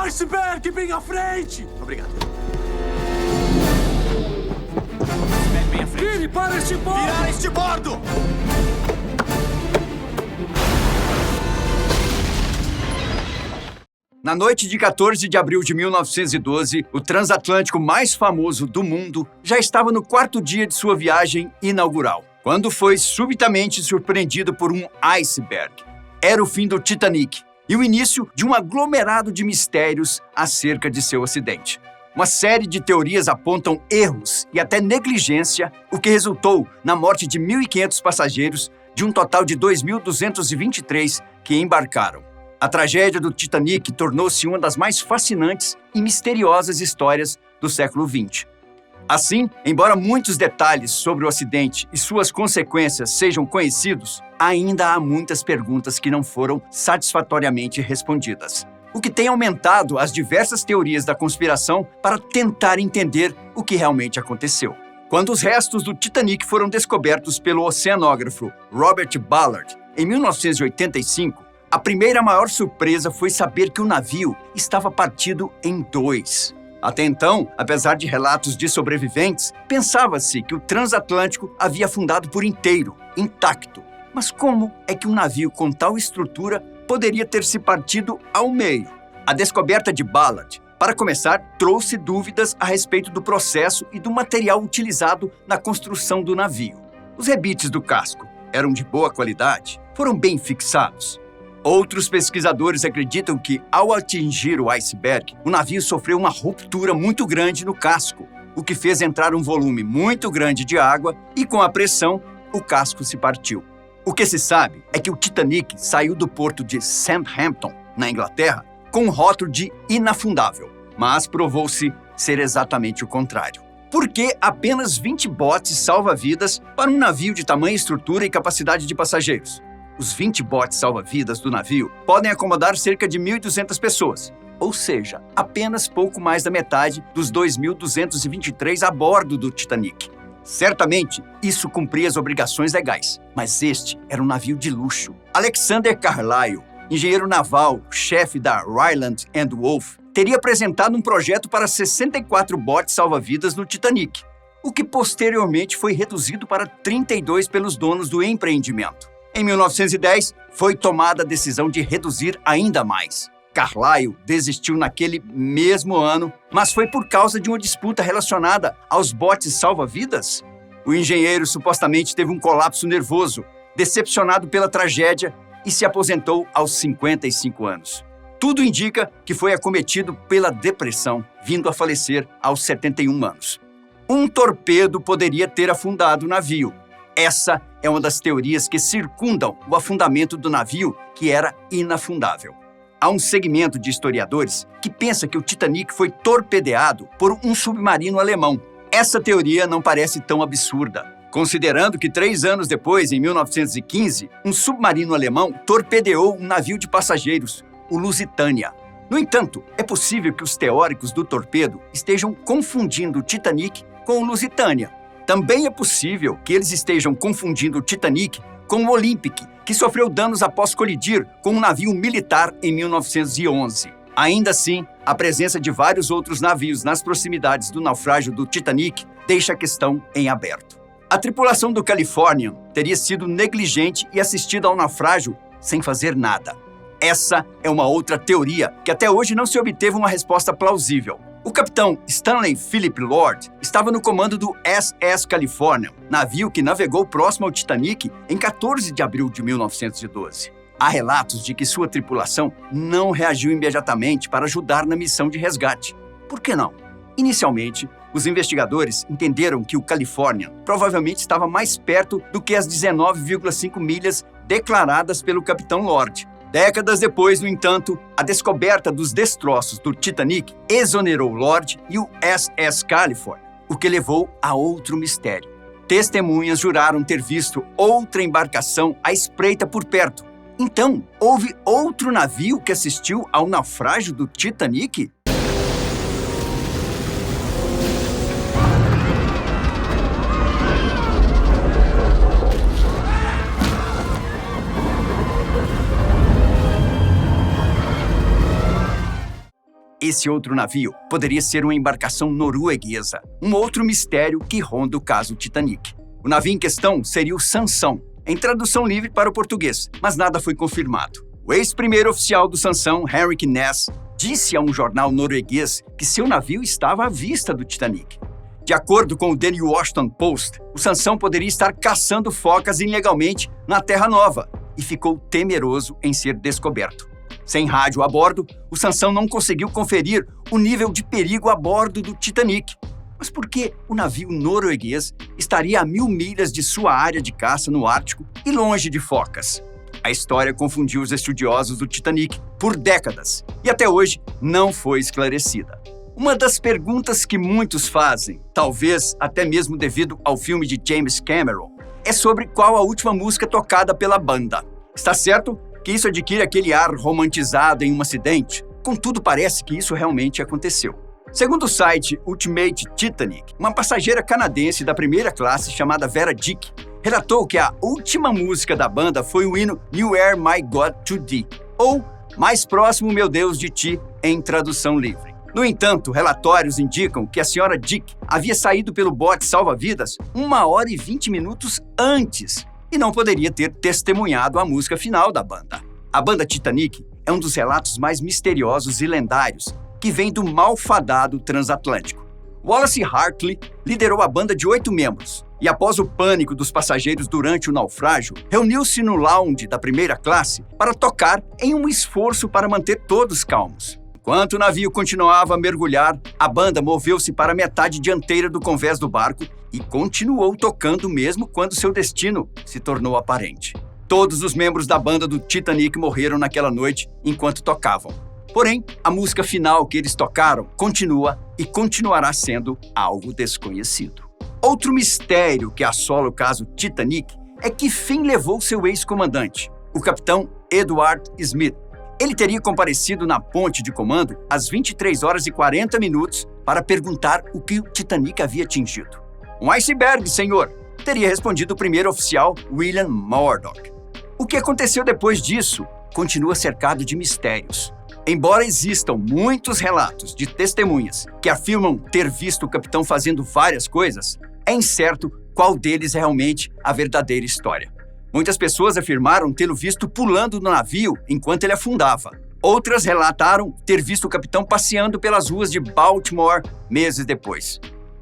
iceberg bem à frente! Obrigado. Bem à frente. Vire para este bordo! Virar este bordo! Na noite de 14 de abril de 1912, o transatlântico mais famoso do mundo já estava no 4º dia de sua viagem inaugural, quando foi subitamente surpreendido por um iceberg. Era o fim do Titanic e o início de um aglomerado de mistérios acerca de seu acidente. Uma série de teorias apontam erros e até negligência, o que resultou na morte de 1.500 passageiros de um total de 2.223 que embarcaram. A tragédia do Titanic tornou-se uma das mais fascinantes e misteriosas histórias do século XX. Assim, embora muitos detalhes sobre o acidente e suas consequências sejam conhecidos, ainda há muitas perguntas que não foram satisfatoriamente respondidas, o que tem aumentado as diversas teorias da conspiração para tentar entender o que realmente aconteceu. Quando os restos do Titanic foram descobertos pelo oceanógrafo Robert Ballard em 1985, a primeira maior surpresa foi saber que o navio estava partido em 2. Até então, apesar de relatos de sobreviventes, pensava-se que o transatlântico havia afundado por inteiro, intacto. Mas como é que um navio com tal estrutura poderia ter se partido ao meio? A descoberta de Ballard, para começar, trouxe dúvidas a respeito do processo e do material utilizado na construção do navio. Os rebites do casco eram de boa qualidade? Foram bem fixados? Outros pesquisadores acreditam que, ao atingir o iceberg, o navio sofreu uma ruptura muito grande no casco, o que fez entrar um volume muito grande de água e, com a pressão, o casco se partiu. O que se sabe é que o Titanic saiu do porto de Southampton, na Inglaterra, com um rótulo de inafundável, mas provou-se ser exatamente o contrário. Por que apenas 20 botes salva-vidas para um navio de tamanha estrutura e capacidade de passageiros? Os 20 botes salva-vidas do navio podem acomodar cerca de 1.200 pessoas, ou seja, apenas pouco mais da metade dos 2.223 a bordo do Titanic. Certamente, isso cumpria as obrigações legais, mas este era um navio de luxo. Alexander Carlyle, engenheiro naval, chefe da Ryland & Wolff, teria apresentado um projeto para 64 botes salva-vidas no Titanic, o que posteriormente foi reduzido para 32 pelos donos do empreendimento. Em 1910, foi tomada a decisão de reduzir ainda mais. Carlyle desistiu naquele mesmo ano, mas foi por causa de uma disputa relacionada aos botes salva-vidas? O engenheiro supostamente teve um colapso nervoso, decepcionado pela tragédia, e se aposentou aos 55 anos. Tudo indica que foi acometido pela depressão, vindo a falecer aos 71 anos. Um torpedo poderia ter afundado o navio. Essa é uma das teorias que circundam o afundamento do navio, que era inafundável. Há um segmento de historiadores que pensa que o Titanic foi torpedeado por um submarino alemão. Essa teoria não parece tão absurda, considerando que 3 anos depois, em 1915, um submarino alemão torpedeou um navio de passageiros, o Lusitânia. No entanto, é possível que os teóricos do torpedo estejam confundindo o Titanic com o Lusitânia. Também é possível que eles estejam confundindo o Titanic com o Olympic, que sofreu danos após colidir com um navio militar em 1911. Ainda assim, a presença de vários outros navios nas proximidades do naufrágio do Titanic deixa a questão em aberto. A tripulação do Californian teria sido negligente e assistido ao naufrágio sem fazer nada. Essa é uma outra teoria que até hoje não se obteve uma resposta plausível. O capitão Stanley Philip Lord estava no comando do SS Californian, navio que navegou próximo ao Titanic em 14 de abril de 1912. Há relatos de que sua tripulação não reagiu imediatamente para ajudar na missão de resgate. Por que não? Inicialmente, os investigadores entenderam que o Californian provavelmente estava mais perto do que as 19,5 milhas declaradas pelo capitão Lord. Décadas depois, no entanto, a descoberta dos destroços do Titanic exonerou Lord e o SS California, o que levou a outro mistério. Testemunhas juraram ter visto outra embarcação à espreita por perto. Então, houve outro navio que assistiu ao naufrágio do Titanic? Esse outro navio poderia ser uma embarcação norueguesa, um outro mistério que ronda o caso Titanic. O navio em questão seria o Sansão, em tradução livre para o português, mas nada foi confirmado. O ex-primeiro oficial do Sansão, Henrik Næss, disse a um jornal norueguês que seu navio estava à vista do Titanic. De acordo com o The Washington Post, o Sansão poderia estar caçando focas ilegalmente na Terra Nova e ficou temeroso em ser descoberto. Sem rádio a bordo, o Sansão não conseguiu conferir o nível de perigo a bordo do Titanic. Mas por que o navio norueguês estaria a 1.000 milhas de sua área de caça no Ártico e longe de focas? A história confundiu os estudiosos do Titanic por décadas e até hoje não foi esclarecida. Uma das perguntas que muitos fazem, talvez até mesmo devido ao filme de James Cameron, é sobre qual a última música tocada pela banda. Está certo que isso adquire aquele ar romantizado em um acidente? Contudo, parece que isso realmente aconteceu. Segundo o site Ultimate Titanic, uma passageira canadense da primeira classe chamada Vera Dick relatou que a última música da banda foi o hino You Are My God to Thee, ou Mais Próximo, Meu Deus, de Ti, em tradução livre. No entanto, relatórios indicam que a senhora Dick havia saído pelo bote salva-vidas 1 hora e 20 minutos antes e não poderia ter testemunhado a música final da banda. A banda Titanic é um dos relatos mais misteriosos e lendários que vem do malfadado transatlântico. Wallace Hartley liderou a banda de 8 membros e, após o pânico dos passageiros durante o naufrágio, reuniu-se no lounge da primeira classe para tocar em um esforço para manter todos calmos. Enquanto o navio continuava a mergulhar, a banda moveu-se para a metade dianteira do convés do barco e continuou tocando mesmo quando seu destino se tornou aparente. Todos os membros da banda do Titanic morreram naquela noite enquanto tocavam. Porém, a música final que eles tocaram continua e continuará sendo algo desconhecido. Outro mistério que assola o caso Titanic é que fim levou seu ex-comandante, o capitão Edward Smith. Ele teria comparecido na ponte de comando às 23 horas e 40 minutos para perguntar o que o Titanic havia atingido. Um iceberg, senhor, teria respondido o primeiro oficial William Murdoch. O que aconteceu depois disso continua cercado de mistérios. Embora existam muitos relatos de testemunhas que afirmam ter visto o capitão fazendo várias coisas, é incerto qual deles é realmente a verdadeira história. Muitas pessoas afirmaram tê-lo visto pulando no navio enquanto ele afundava. Outras relataram ter visto o capitão passeando pelas ruas de Baltimore meses depois.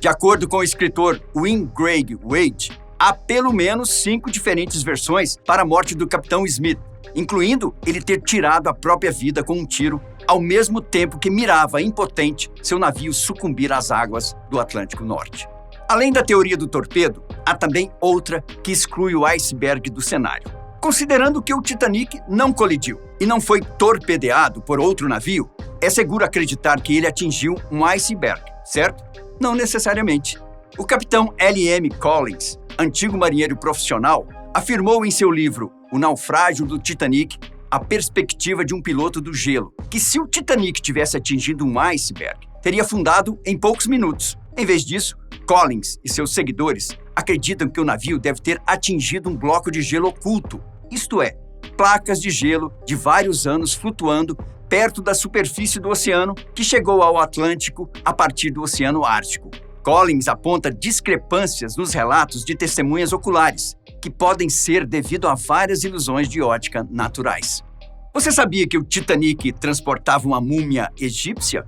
De acordo com o escritor Win Greg Wade, há pelo menos 5 diferentes versões para a morte do capitão Smith, incluindo ele ter tirado a própria vida com um tiro, ao mesmo tempo que mirava impotente seu navio sucumbir às águas do Atlântico Norte. Além da teoria do torpedo, há também outra que exclui o iceberg do cenário. Considerando que o Titanic não colidiu e não foi torpedeado por outro navio, é seguro acreditar que ele atingiu um iceberg, certo? Não necessariamente. O capitão L.M. Collins, antigo marinheiro profissional, afirmou em seu livro O Naufrágio do Titanic, a perspectiva de um piloto do gelo, que se o Titanic tivesse atingido um iceberg, teria afundado em poucos minutos. Em vez disso, Collins e seus seguidores acreditam que o navio deve ter atingido um bloco de gelo oculto, isto é, placas de gelo de vários anos flutuando perto da superfície do oceano que chegou ao Atlântico a partir do Oceano Ártico. Collins aponta discrepâncias nos relatos de testemunhas oculares, que podem ser devido a várias ilusões de ótica naturais. Você sabia que o Titanic transportava uma múmia egípcia?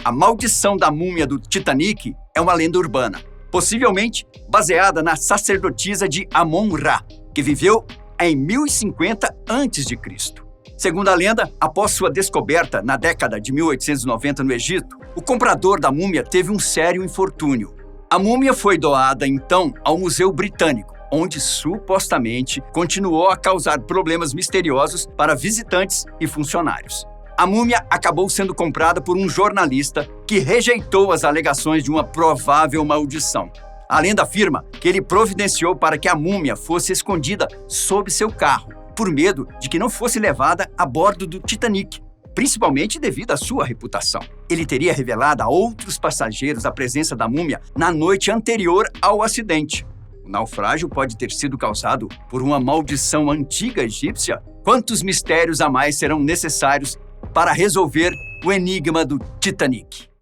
A maldição da múmia do Titanic é uma lenda urbana, possivelmente baseada na sacerdotisa de Amon-Ra, que viveu em 1050 a.C. Segundo a lenda, após sua descoberta na década de 1890 no Egito, o comprador da múmia teve um sério infortúnio. A múmia foi doada, então, ao Museu Britânico, onde supostamente continuou a causar problemas misteriosos para visitantes e funcionários. A múmia acabou sendo comprada por um jornalista que rejeitou as alegações de uma provável maldição. A lenda afirma que ele providenciou para que a múmia fosse escondida sob seu carro, por medo de que não fosse levada a bordo do Titanic, principalmente devido à sua reputação. Ele teria revelado a outros passageiros a presença da múmia na noite anterior ao acidente. O naufrágio pode ter sido causado por uma maldição antiga egípcia? Quantos mistérios a mais serão necessários para resolver o enigma do Titanic.